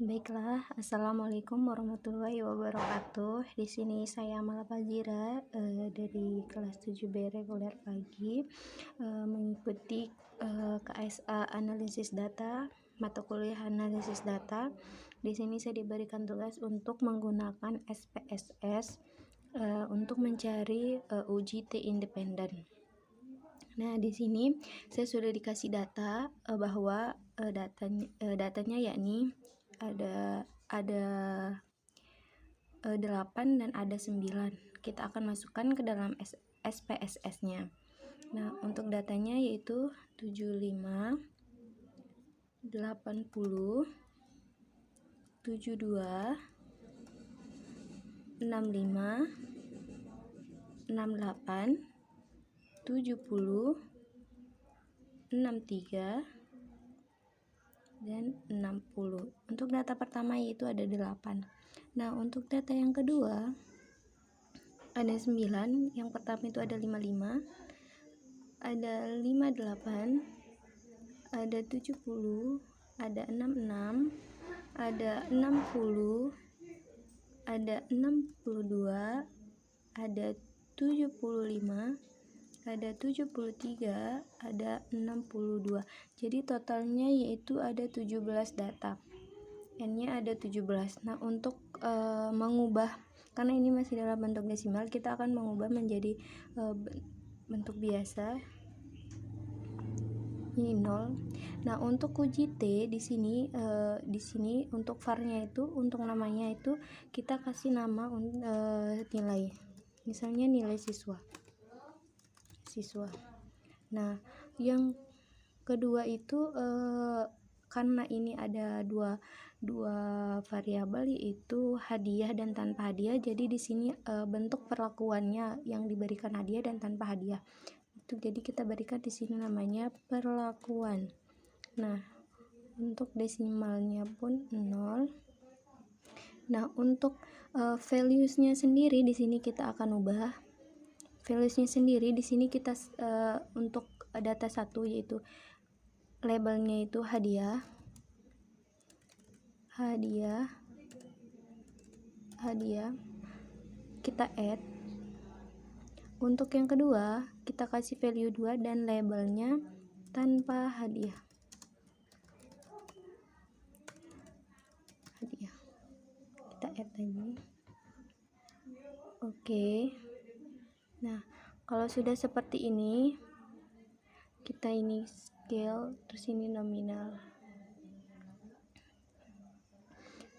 Baiklah, Assalamualaikum warahmatullahi wabarakatuh. Di sini saya Mala Fazira dari kelas 7B reguler pagi, mengikuti KSA analisis data, mata kuliah analisis data. Di sini saya diberikan tugas untuk menggunakan SPSS untuk mencari uji T independen. Nah, di sini saya sudah dikasih data bahwa datanya yakni ada 8 dan ada 9. Kita akan masukkan ke dalam SPSS-nya. Nah, untuk datanya yaitu 75, 80, 72, 65, 68, 70, 63, dan 60. Untuk data pertama yaitu ada 8. Nah, untuk data yang kedua ada 9. Yang pertama itu ada 55, ada 58, ada 70, ada 66, ada 60, ada 62, ada 75, ada 73, ada 62. Jadi totalnya yaitu ada 17 data. N-nya ada 17. Nah, untuk mengubah, karena ini masih dalam bentuk desimal, kita akan mengubah menjadi bentuk biasa. Ini 0. Nah, untuk uji T di sini untuk var-nya itu, untuk namanya itu kita kasih nama nilai. Misalnya nilai siswa. Nah, yang kedua itu karena ini ada dua variabel yaitu hadiah dan tanpa hadiah, jadi di sini bentuk perlakuannya yang diberikan hadiah dan tanpa hadiah. Itu jadi kita berikan di sini namanya perlakuan. Nah, untuk desimalnya pun 0. Nah, untuk values-nya sendiri di sini kita akan ubah. Values-nya sendiri di sini kita untuk data 1 yaitu labelnya itu hadiah. Kita add. Untuk yang kedua kita kasih value 2 dan labelnya tanpa hadiah. Kita add lagi. Oke. Nah, kalau sudah seperti ini, kita ini scale, terus ini nominal.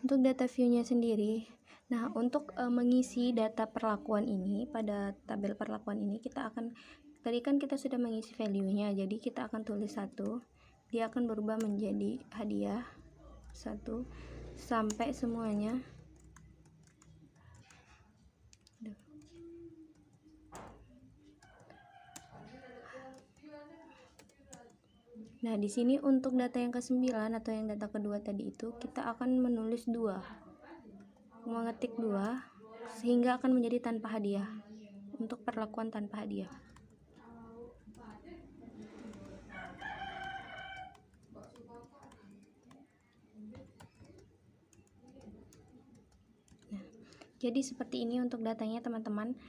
Untuk data view-nya sendiri, nah untuk mengisi data perlakuan ini pada tabel perlakuan ini, tadi kan kita sudah mengisi value-nya, jadi kita akan tulis 1, dia akan berubah menjadi hadiah 1 sampai semuanya. Nah, di sini untuk data yang ke-9 atau yang data kedua tadi itu kita akan menulis 2. Mengetik 2 sehingga akan menjadi tanpa hadiah. Untuk perlakuan tanpa hadiah. Nah, jadi seperti ini untuk datanya teman-teman.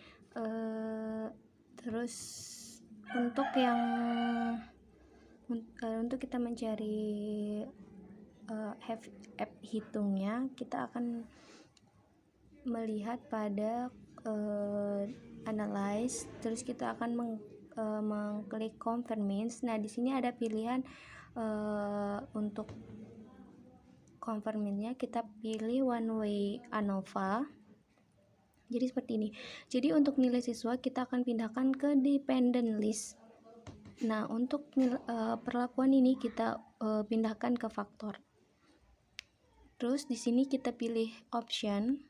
Terus untuk kita mencari F hitungnya, kita akan melihat pada analyze, terus kita akan mengklik confirm means. Nah, di sini ada pilihan untuk confirm means-nya kita pilih one way ANOVA. Jadi seperti ini. Jadi untuk nilai siswa kita akan pindahkan ke dependent list. Nah, untuk perlakuan ini kita pindahkan ke faktor. Terus di sini kita pilih option.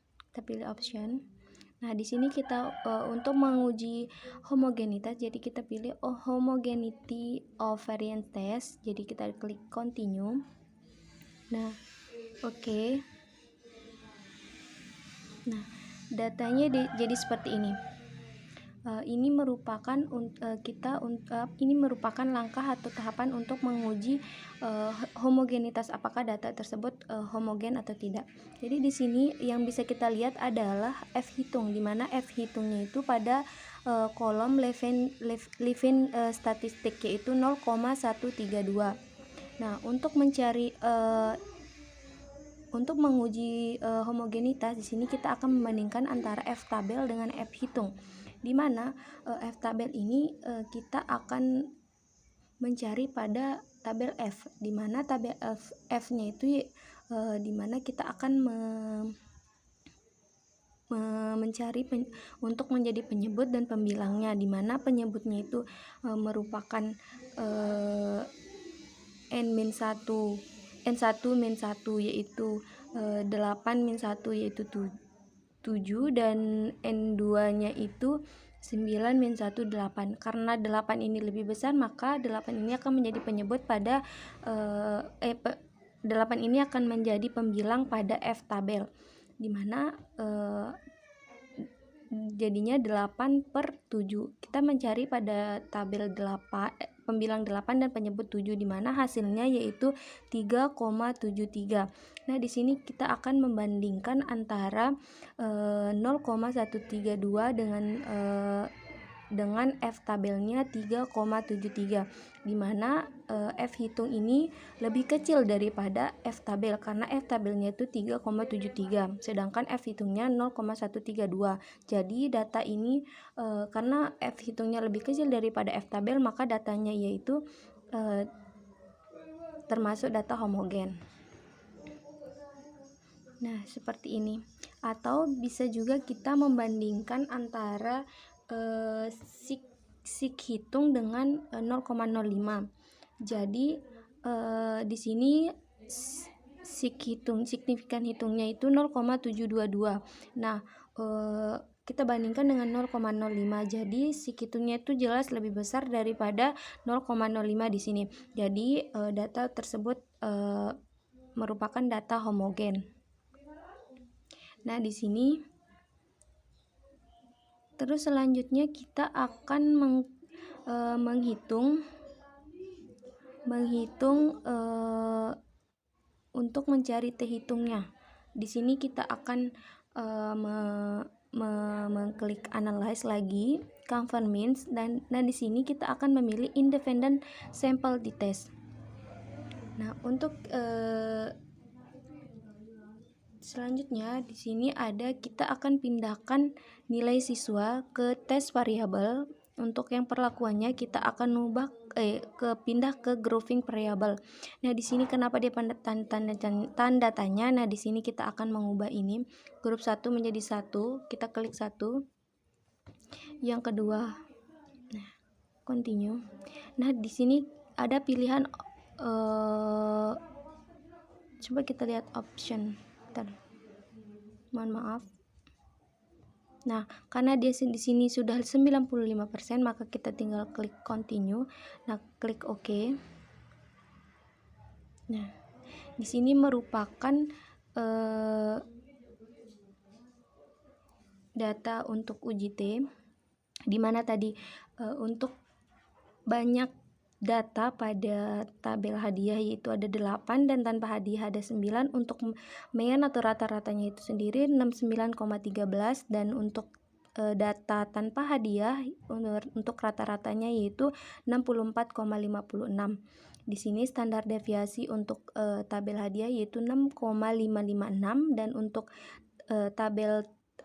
Nah, di sini kita untuk menguji homogenitas, jadi kita pilih homogeneity of variance test. Jadi kita klik continue. Nah, oke. Nah, datanya jadi seperti ini. ini merupakan ini merupakan langkah atau tahapan untuk menguji homogenitas, apakah data tersebut homogen atau tidak. Jadi di sini yang bisa kita lihat adalah F hitung, di mana F hitungnya itu pada kolom Levin statistik, yaitu 0,132. Nah, untuk mencari untuk menguji homogenitas, di sini kita akan membandingkan antara F tabel dengan F hitung, di mana F tabel ini kita akan mencari pada tabel F, di mana tabel F-nya itu di mana kita akan mencari untuk menjadi penyebut dan pembilangnya, di mana penyebutnya itu merupakan N-1-1 yaitu 8-1 yaitu 7, dan N2 nya itu 9-1 8. Karena 8 ini lebih besar, maka 8 ini akan menjadi penyebut pada 8 ini akan menjadi pembilang pada F tabel, dimana jadinya 8/7. Kita mencari pada tabel 8 pembilang 8 dan penyebut 7, di mana hasilnya yaitu 3,73. Nah, di sini kita akan membandingkan antara 0,132 dengan F tabelnya 3,73, di mana F hitung ini lebih kecil daripada F tabel, karena F tabelnya itu 3,73 sedangkan F hitungnya 0,132. Jadi data ini karena F hitungnya lebih kecil daripada F tabel, maka datanya yaitu termasuk data homogen. Nah, seperti ini. Atau bisa juga kita membandingkan antara sik hitung dengan 0,05. Jadi di sini signifikan hitungnya itu 0,722. Nah, kita bandingkan dengan 0,05. Jadi sik hitungnya itu jelas lebih besar daripada 0,05 di sini. Jadi data tersebut merupakan data homogen. Nah, di sini terus selanjutnya kita akan menghitung untuk mencari T hitungnya. Di sini kita akan mengklik analyze lagi, confirm means, dan di sini kita akan memilih independent sample t-test. Nah, untuk selanjutnya di sini kita akan pindahkan nilai siswa ke tes variabel. Untuk yang perlakuannya kita akan pindah ke grouping variabel. Nah, di sini kenapa dia tanda tanya? Nah, di sini kita akan mengubah ini grup 1 menjadi 1. Kita klik 1. Yang kedua, nah, continue. Nah, di sini ada pilihan coba kita lihat option. Mohon maaf. Nah, karena dia di sini sudah 95%, maka kita tinggal klik continue. Nah, klik OK. Nah, di sini merupakan data untuk uji T, di mana tadi untuk banyak data pada tabel hadiah yaitu ada 8 dan tanpa hadiah ada 9. Untuk mean atau rata-ratanya itu sendiri 69,13, dan untuk data tanpa hadiah untuk rata-ratanya yaitu 64,56. Di sini standar deviasi untuk tabel hadiah yaitu 6,556, dan untuk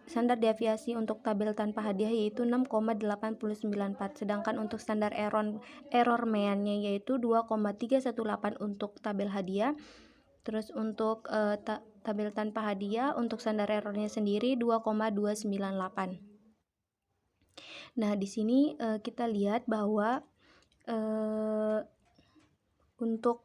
standar deviasi untuk tabel tanpa hadiah yaitu 6,894, sedangkan untuk standar error mean-nya yaitu 2,318 untuk tabel hadiah. Terus untuk tabel tanpa hadiah untuk standar errornya sendiri 2,298. Nah, di sini kita lihat bahwa untuk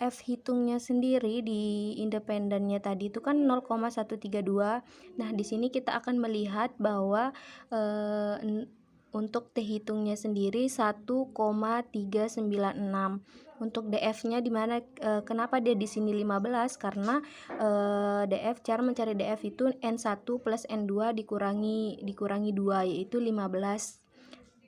F hitungnya sendiri di independennya tadi itu kan 0,132. Nah, di sini kita akan melihat bahwa untuk T hitungnya sendiri 1,396. Untuk DF-nya di mana kenapa dia di sini 15? Karena cara mencari DF itu N1 plus N2 dikurangi 2 yaitu 15.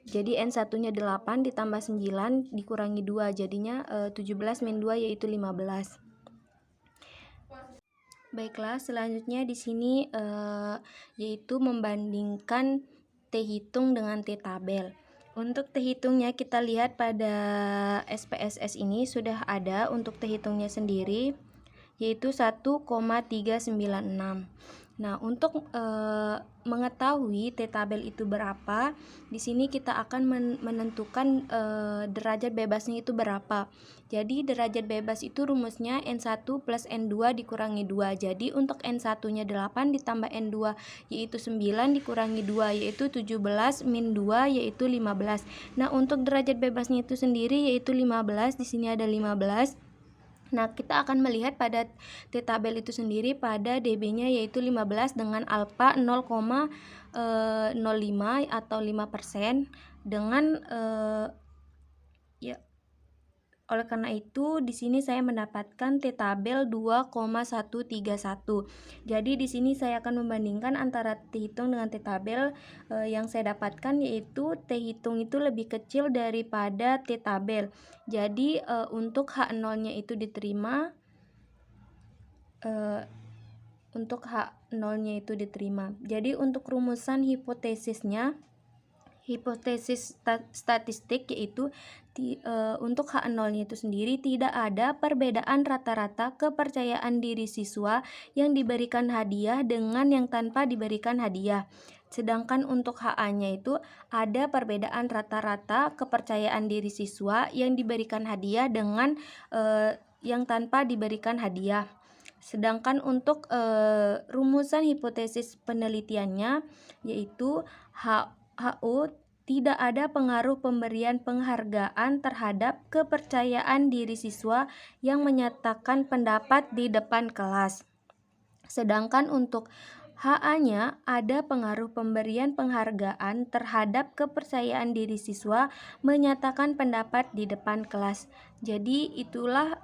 Jadi N1-nya 8 ditambah 9 dikurangi 2, jadinya 17 min 2 yaitu 15. Baiklah, selanjutnya di sini yaitu membandingkan T hitung dengan T tabel. Untuk T hitungnya kita lihat pada SPSS ini sudah ada untuk T hitungnya sendiri, yaitu 1,396. Nah, untuk mengetahui T tabel itu berapa, di sini kita akan menentukan derajat bebasnya itu berapa. Jadi derajat bebas itu rumusnya N1 plus N2 dikurangi 2. Jadi untuk N1-nya 8 ditambah N2 yaitu 9 dikurangi 2 yaitu 17 min 2 yaitu 15. Nah, untuk derajat bebasnya itu sendiri yaitu 15. Di sini ada 15. Nah, kita akan melihat pada T tabel itu sendiri pada DB-nya yaitu 15 dengan alfa 0,05 atau 5% dengan ya. Oleh karena itu, di sini saya mendapatkan T tabel 2,131. Jadi di sini saya akan membandingkan antara T hitung dengan T tabel. Yang saya dapatkan yaitu T hitung itu lebih kecil daripada T tabel. Jadi untuk H0-nya itu diterima. Jadi untuk rumusan hipotesisnya, hipotesis statistik yaitu untuk H0-nya itu sendiri tidak ada perbedaan rata-rata kepercayaan diri siswa yang diberikan hadiah dengan yang tanpa diberikan hadiah. Sedangkan untuk HA-nya itu ada perbedaan rata-rata kepercayaan diri siswa yang diberikan hadiah dengan yang tanpa diberikan hadiah. Sedangkan untuk rumusan hipotesis penelitiannya yaitu HU tidak ada pengaruh pemberian penghargaan terhadap kepercayaan diri siswa yang menyatakan pendapat di depan kelas. Sedangkan untuk HA-nya ada pengaruh pemberian penghargaan terhadap kepercayaan diri siswa menyatakan pendapat di depan kelas. Jadi itulah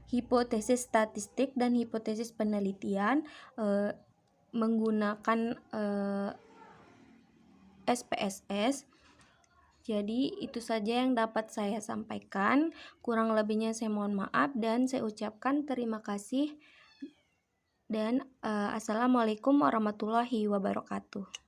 hipotesis statistik dan hipotesis penelitian menggunakan SPSS. Jadi itu saja yang dapat saya sampaikan. Kurang lebihnya saya mohon maaf dan saya ucapkan terima kasih. Dan assalamualaikum warahmatullahi wabarakatuh.